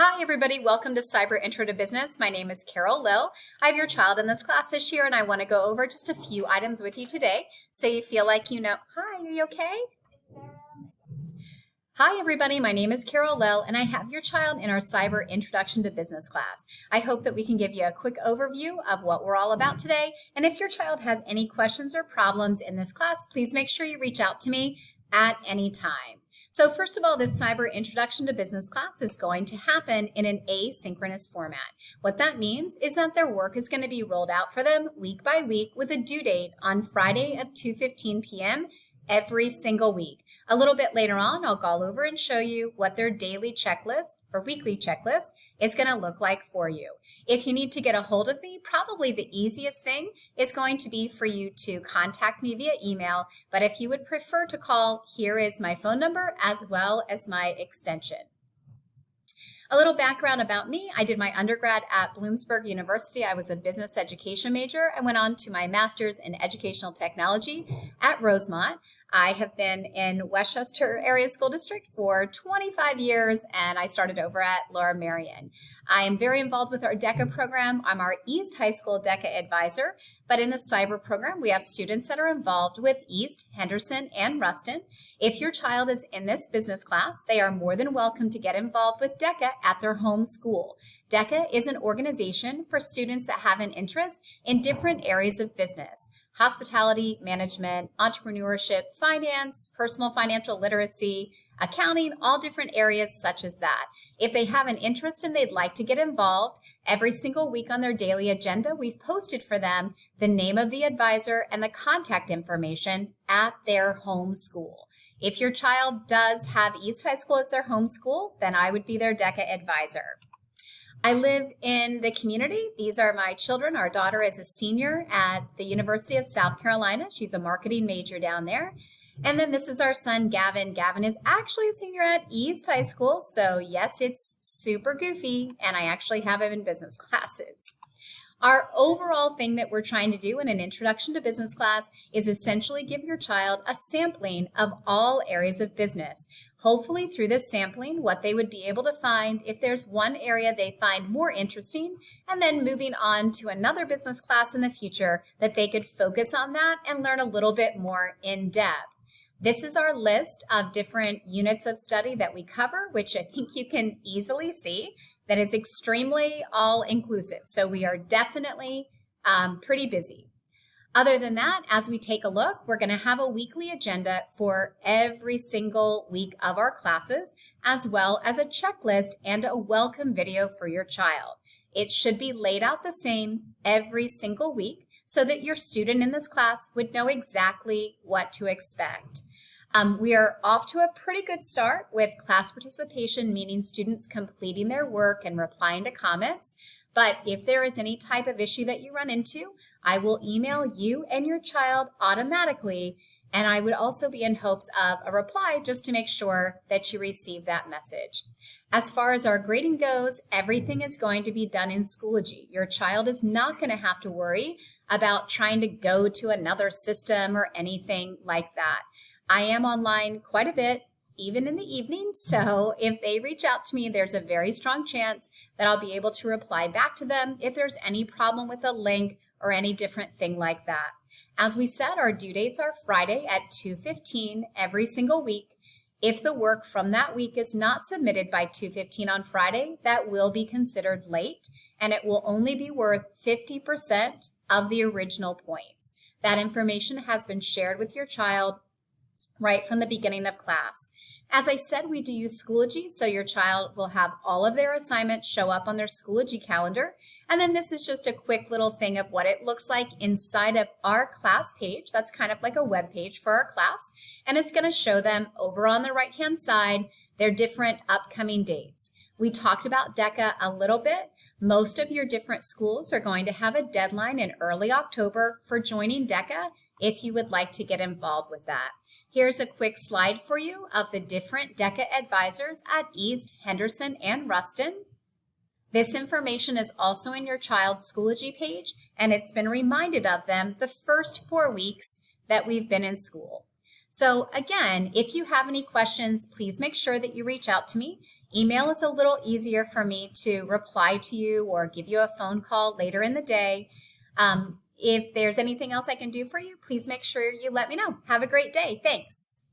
Hi everybody, welcome to Cyber Intro to Business. My name is Carol Lill. I have your child in this class this year and I want to go over just a few items with you today so you feel like you know. Hi, are you okay? Hi everybody, my name is Carol Lill and I have your child in our Cyber Introduction to Business class. I hope that we can give you a quick overview of what we're all about today. And if your child has any questions or problems in this class, please make sure you reach out to me at any time. So first of all, this Cyber Introduction to Business class is going to happen in an asynchronous format. What that means is that their work is going to be rolled out for them week by week with a due date on Friday at 2:15 p.m. every single week. A little bit later on, I'll go over and show you what their daily checklist or weekly checklist is going to look like for you. If you need to get a hold of me, probably the easiest thing is going to be for you to contact me via email. But if you would prefer to call, here is my phone number as well as my extension. A little background about me. I did my undergrad at Bloomsburg University. I was a business education major. I went on to my master's in educational technology at Rosemont. I have been in Westchester Area School District for 25 years, and I started over at Laura Marion. I am very involved with our DACA program. I'm our East High School DACA advisor, but in the cyber program, we have students that are involved with East, Henderson, and Ruston. If your child is in this business class, they are more than welcome to get involved with DACA at their home school. DACA is an organization for students that have an interest in different areas of business: hospitality, management, entrepreneurship, finance, personal financial literacy, accounting, all different areas such as that. If they have an interest and they'd like to get involved, every single week on their daily agenda, we've posted for them the name of the advisor and the contact information at their home school. If your child does have East High School as their home school, then I would be their DACA advisor. I live in the community. These are my children. Our daughter is a senior at the University of South Carolina. She's a marketing major down there. And then this is our son, Gavin. Gavin is actually a senior at East High School. So yes, it's super goofy, and I actually have him in business classes. Our overall thing that we're trying to do in an introduction to business class is essentially give your child a sampling of all areas of business. Hopefully through this sampling, what they would be able to find if there's one area they find more interesting, and then moving on to another business class in the future, that they could focus on that and learn a little bit more in depth. This is our list of different units of study that we cover, which I think you can easily see that is extremely all-inclusive. So we are definitely pretty busy. Other than that, as we take a look, we're going to have a weekly agenda for every single week of our classes, as well as a checklist and a welcome video for your child. It should be laid out the same every single week so that your student in this class would know exactly what to expect. We are off to a pretty good start with class participation, meaning students completing their work and replying to comments. But if there is any type of issue that you run into, I will email you and your child automatically, and I would also be in hopes of a reply just to make sure that you receive that message. As far as our grading goes, everything is going to be done in Schoology. Your child is not going to have to worry about trying to go to another system or anything like that. I am online quite a bit, even in the evening, so if they reach out to me, there's a very strong chance that I'll be able to reply back to them if there's any problem with a link or any different thing like that. As we said, our due dates are Friday at 2:15 every single week. If the work from that week is not submitted by 2:15 on Friday, that will be considered late, and it will only be worth 50% of the original points. That information has been shared with your child right from the beginning of class. As I said, we do use Schoology, so your child will have all of their assignments show up on their Schoology calendar. And then this is just a quick little thing of what it looks like inside of our class page. That's kind of like a web page for our class. And it's going to show them over on the right-hand side their different upcoming dates. We talked about DACA a little bit. Most of your different schools are going to have a deadline in early October for joining DACA if you would like to get involved with that. Here's a quick slide for you of the different DACA advisors at East, Henderson, and Ruston. This information is also in your child's Schoology page, and it's been reminded of them the first 4 weeks that we've been in school. So again, if you have any questions, please make sure that you reach out to me. Email is a little easier for me to reply to you or give you a phone call later in the day. If there's anything else I can do for you, please make sure you let me know. Have a great day. Thanks.